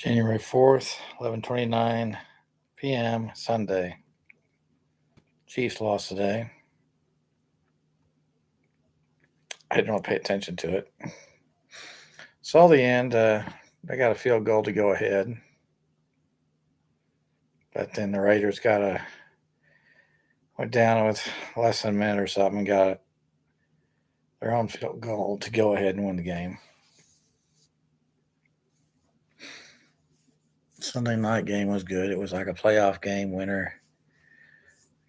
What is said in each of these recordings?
January 4th, 11:29 p.m. Sunday. Chiefs lost today. I didn't really pay attention to it. Saw the end. They got a field goal to go ahead, but then the Raiders went down with less than a minute or something and got their own field goal to go ahead and win the game. Sunday night game was good. It was like a playoff game. Winner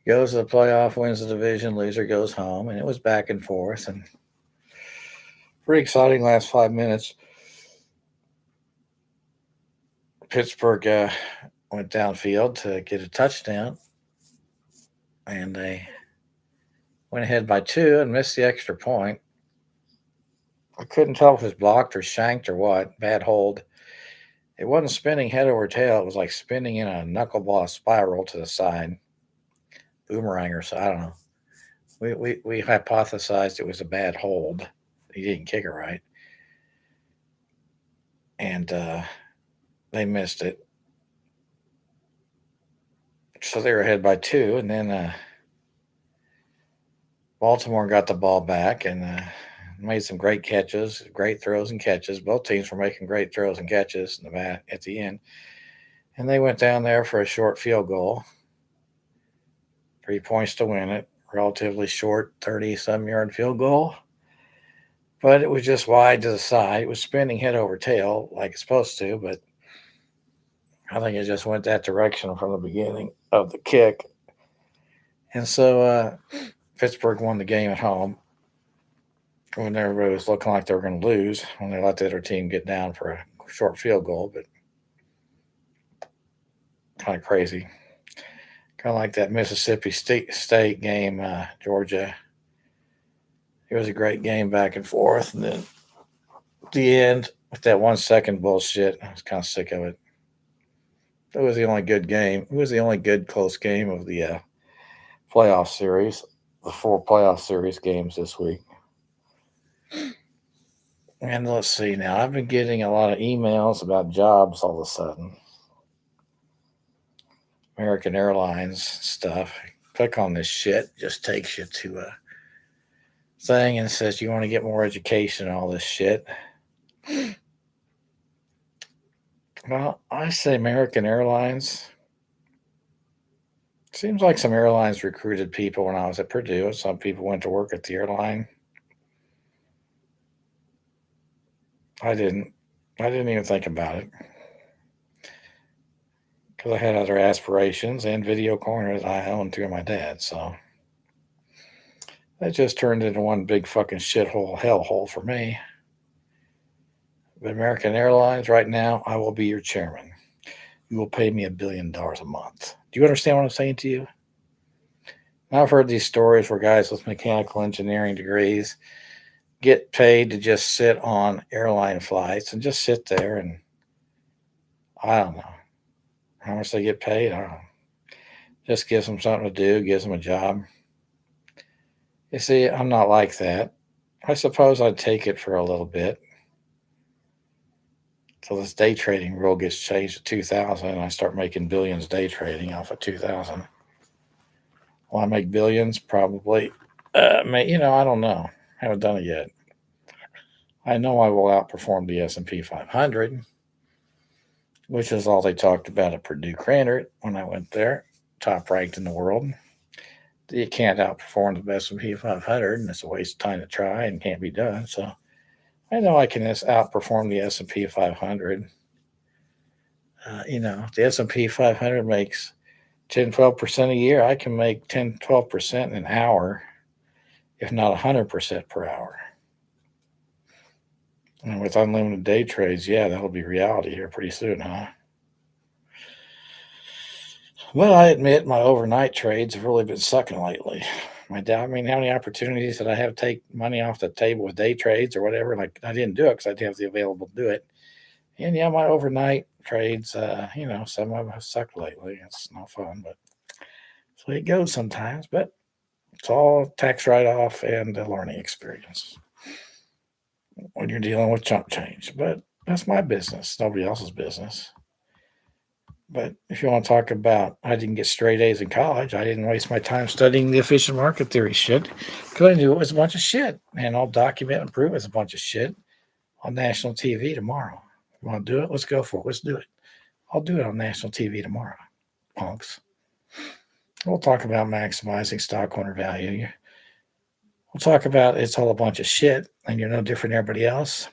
goes to the playoff, wins the division, loser goes home, and it was back and forth and pretty exciting last 5 minutes. Pittsburgh went downfield to get a touchdown, and they went ahead by 2 and missed the extra point. I couldn't tell if it was blocked or shanked or what. Bad hold. It wasn't spinning head over tail. It was like spinning in a knuckleball spiral to the side. Boomerang or so. I don't know. We hypothesized it was a bad hold. He didn't kick it right. And they missed it. So they were ahead by 2. And then Baltimore got the ball back and made some great catches, great throws and catches. Both teams were making great throws and catches at the end. And they went down there for a short field goal. 3 points to win it. Relatively short, 30-some yard field goal. But it was just wide to the side. It was spinning head over tail like it's supposed to, but I think it just went that direction from the beginning of the kick. And so Pittsburgh won the game at home when everybody was looking like they were going to lose when they let the other team get down for a short field goal, but kind of crazy. Kind of like that Mississippi State game, Georgia. It was a great game back and forth. And then at the end, with that 1 second bullshit, I was kind of sick of it. It was the only good game. It was the only good close game of the playoff series, the 4 playoff series games this week. And let's see now. I've been getting a lot of emails about jobs all of a sudden. American Airlines stuff. Click on this shit. Just takes you to a thing and says you want to get more education and all this shit. Well, I say American Airlines. Seems like some airlines recruited people when I was at Purdue. Some people went to work at the airline. I didn't even think about it because I had other aspirations and video corners I owned through my dad. So that just turned into one big fucking shithole, hellhole for me. But American Airlines, right now, I will be your chairman. You will pay me $1 billion a month. Do you understand what I'm saying to you? Now, I've heard these stories where guys with mechanical engineering degrees get paid to just sit on airline flights and just sit there, and I don't know how much they get paid. I don't know. Just gives them something to do, gives them a job. You see, I'm not like that. I suppose I'd take it for a little bit till this day trading rule gets changed to 2000 and I start making billions day trading off of 2000. Will I make billions? Probably. I don't know. I haven't done it yet. I know I will outperform the S&P 500, which is all they talked about at Purdue Crandert when I went there, top ranked in the world. You can't outperform the S&P 500, and it's a waste of time to try and can't be done. So I know I can outperform the S&P 500. The S&P 500 makes 10, 12% a year. I can make 10, 12% in an hour, if not 100% per hour. And with unlimited day trades, yeah, that'll be reality here pretty soon, huh? But I admit my overnight trades have really been sucking lately. How many opportunities did I have to take money off the table with day trades or whatever? Like, I didn't do it because I didn't have the available to do it. And yeah, my overnight trades, some of them have sucked lately. It's no fun, but so it goes sometimes. But it's all tax write-off and a learning experience when you're dealing with chump change. But that's my business, nobody else's business. But if you want to talk about I didn't get straight A's in college, I didn't waste my time studying the efficient market theory shit because I knew it was a bunch of shit. And I'll document and prove it's a bunch of shit on national TV tomorrow. You want to do it? Let's go for it. Let's do it. I'll do it on national TV tomorrow, punks. We'll talk about maximizing stock owner value. We'll talk about it's all a bunch of shit and you're no different than everybody else.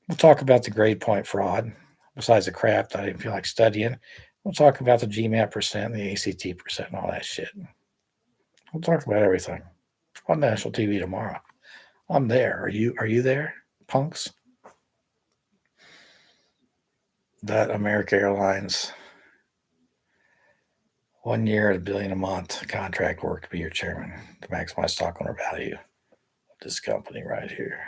We'll talk about the grade point fraud, besides the crap that I didn't feel like studying. We'll talk about the GMAT percent, the ACT percent, and all that shit. We'll talk about everything on national TV tomorrow. I'm there. Are you there, punks? That America Airlines 1 year at $1 billion a month contract work to be your chairman to maximize stock owner value of this company right here.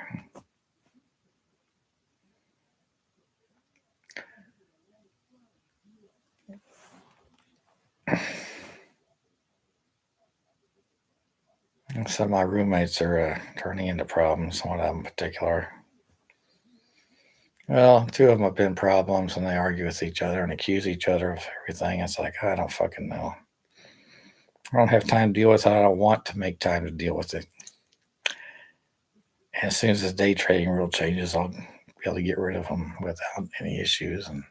Some of my roommates are turning into problems. One of them in particular. Well, two of them have been problems, and they argue with each other and accuse each other of everything. It's like I don't fucking know. I don't have time to deal with it. I don't want to make time to deal with it. And as soon as this day trading rule changes, I'll be able to get rid of them without any issues. And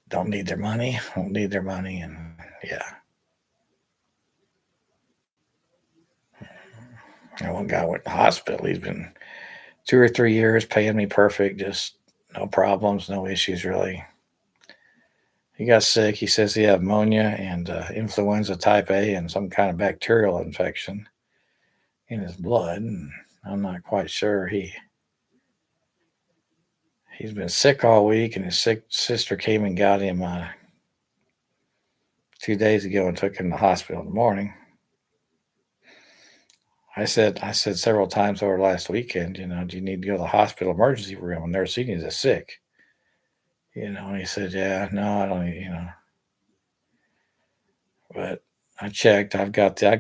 don't need their money. Won't need their money. And yeah. And one guy went to the hospital. He's been 2 or 3 years paying me perfect, just no problems, no issues really. He got sick. He says he had pneumonia and influenza type A and some kind of bacterial infection in his blood. And I'm not quite sure. He's been sick all week, and his sick sister came and got him 2 days ago and took him to the hospital in the morning. I said several times over last weekend, do you need to go to the hospital emergency room? I've never seen you this sick. And he said, yeah, no, I don't, but I checked. I got a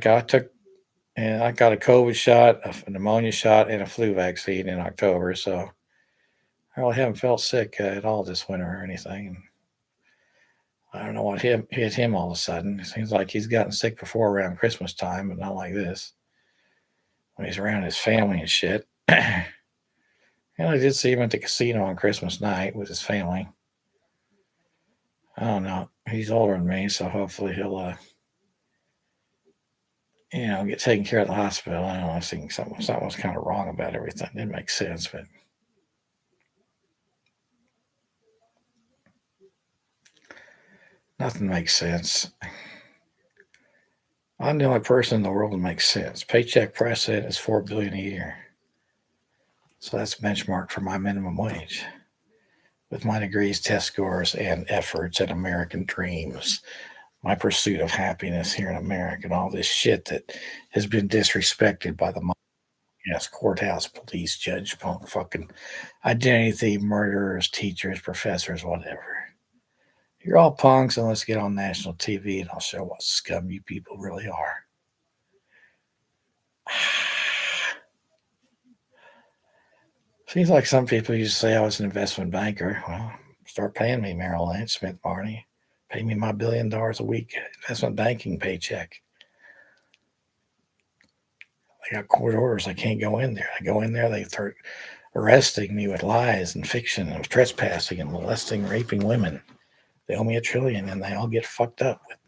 COVID shot, a pneumonia shot, and a flu vaccine in October. So I really haven't felt sick at all this winter or anything. I don't know what hit him all of a sudden. It seems like he's gotten sick before around Christmas time, but not like this. When he's around his family and shit. And I did see him at the casino on Christmas night with his family. I don't know. He's older than me, so hopefully he'll, get taken care of at the hospital. I don't know. I think something was kind of wrong about everything. Didn't make sense, but nothing makes sense. I'm the only person in the world that makes sense. Paycheck precedent is $4 billion a year, so that's benchmark for my minimum wage. With my degrees, test scores, and efforts and American dreams, my pursuit of happiness here in America, and all this shit that has been disrespected by the courthouse, police, judge, punk, fucking identity thief, murderers, teachers, professors, whatever. You're all punks, and let's get on national TV, and I'll show what scum you people really are. Seems like some people used to say I was an investment banker. Well, start paying me, Merrill Lynch, Smith Barney. Pay me my $1 billion a week investment banking paycheck. They got court orders. I can't go in there. I go in there, they start arresting me with lies and fiction and trespassing and molesting, raping women. They owe me $1 trillion, and they all get fucked up with.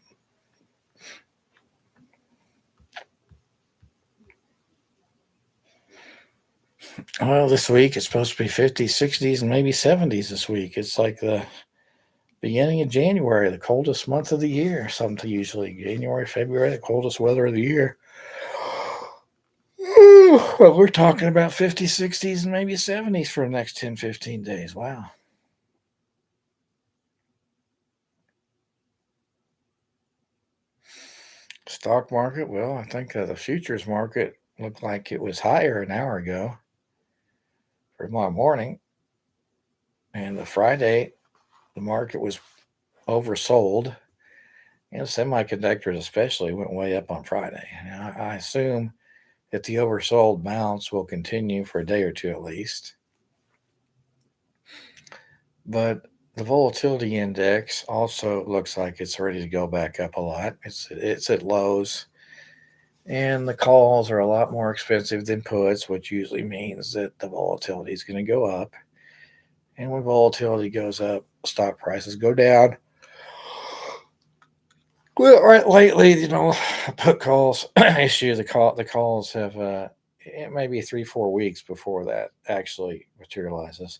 Well, this week it's supposed to be 50s, 60s, and maybe 70s this week. It's like the beginning of January, the coldest month of the year. Something usually January, February, the coldest weather of the year. Well, we're talking about 50s, 60s, and maybe 70s for the next 10, 15 days. Wow. Stock market, well, I think the futures market looked like it was higher an hour ago for tomorrow morning. And the Friday, the market was oversold. Semiconductors especially went way up on Friday. Now, I assume that the oversold bounce will continue for a day or two at least. But The volatility index also looks like it's ready to go back up a lot. It's at lows, and the calls are a lot more expensive than puts, which usually means that the volatility is going to go up. And when volatility goes up, stock prices go down. Well, right lately, put calls issue. The calls have it may be 3-4 weeks before that actually materializes.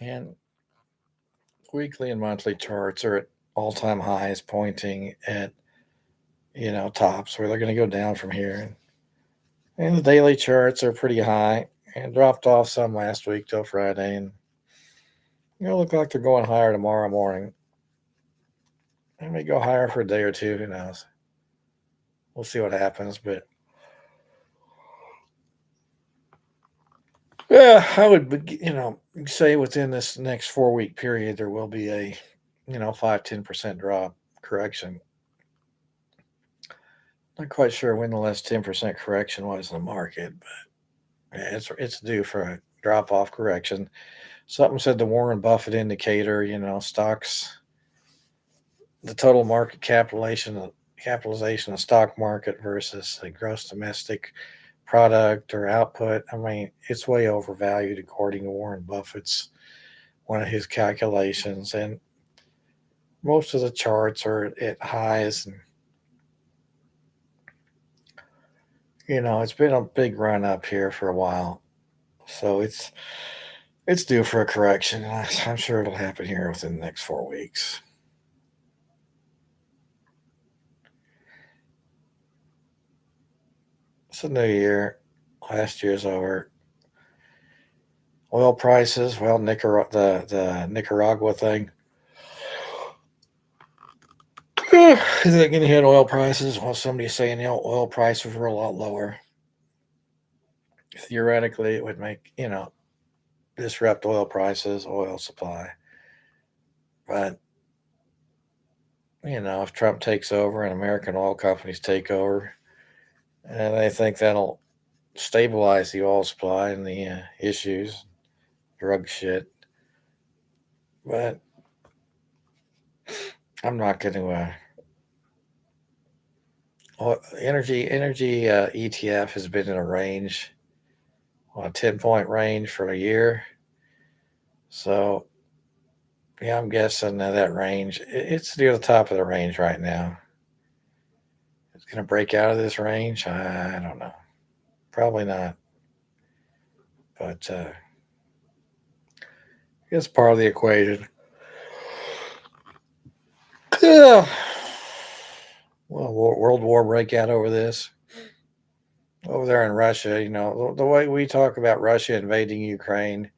And weekly and monthly charts are at all-time highs, pointing at tops where they're going to go down from here. And the daily charts are pretty high and dropped off some last week till Friday, and look like they're going higher tomorrow morning. They may go higher for a day or two. Who knows? We'll see what happens, but yeah, I would say within this next 4 week period there will be a 5-10% drop correction. Not quite sure when the last 10% correction was in the market, but yeah, it's due for a drop off correction. Something said the Warren Buffett indicator, stocks, the total market capitalization of the stock market versus the gross domestic product or output. I mean, it's way overvalued according to Warren Buffett's one of his calculations, and most of the charts are at highs. And it's been a big run up here for a while, so it's due for a correction. And I'm sure it'll happen here within the next 4 weeks. It's a new year. Last year's over. Oil prices, well, the Nicaragua thing. Is it going to hit oil prices? Well, somebody's saying oil prices were a lot lower. Theoretically, it would make disrupt oil prices, oil supply. But if Trump takes over and American oil companies take over, and they think that'll stabilize the oil supply and the issues, drug shit. But I'm not going to. Energy ETF has been in a range, a 10-point range for a year. So yeah, I'm guessing that range. It's near the top of the range right now. It's going to break out of this range. I don't know. Probably not. But it's part of the equation. Yeah. Well, World War breakout over this. Over there in Russia, the way we talk about Russia invading Ukraine,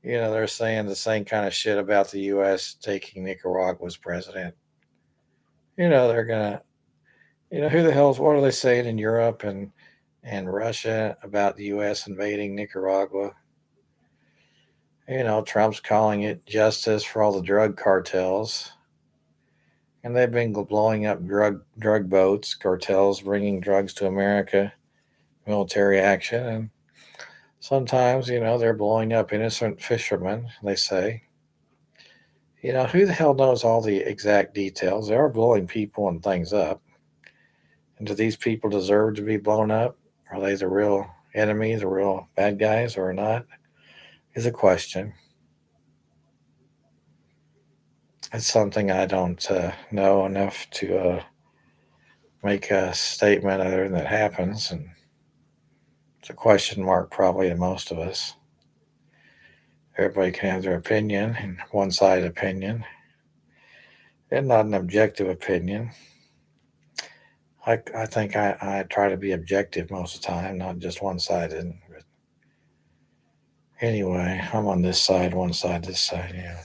they're saying the same kind of shit about the U.S. taking Nicaragua's president. They're going to, who the hell's, what are they saying in Europe and Russia about the U.S. invading Nicaragua? Trump's calling it justice for all the drug cartels. And they've been blowing up drug boats, cartels bringing drugs to America, military action. And sometimes, they're blowing up innocent fishermen, they say. Who the hell knows all the exact details? They are blowing people and things up. And do these people deserve to be blown up? Are they the real enemy, the real bad guys, or not? Is a question. It's something I don't know enough to make a statement other than that happens. And it's a question mark probably to most of us. Everybody can have their opinion, and one-sided opinion, and not an objective opinion. I think I try to be objective most of the time, not just one-sided. But anyway, I'm on this side, one side, this side, yeah.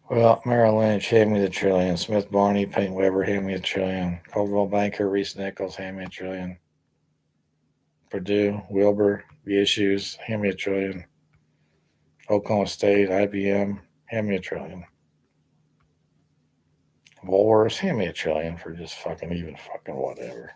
Well, Merrill Lynch, hand me the trillion. Smith Barney, Paint Weber, hand me a trillion. Coldwell Banker, Reese Nichols, hand me a trillion. Purdue, Wilbur, the issues, hand me a trillion. Oklahoma State, IBM, hand me a trillion. Woolworths, hand me a trillion for just fucking even fucking whatever.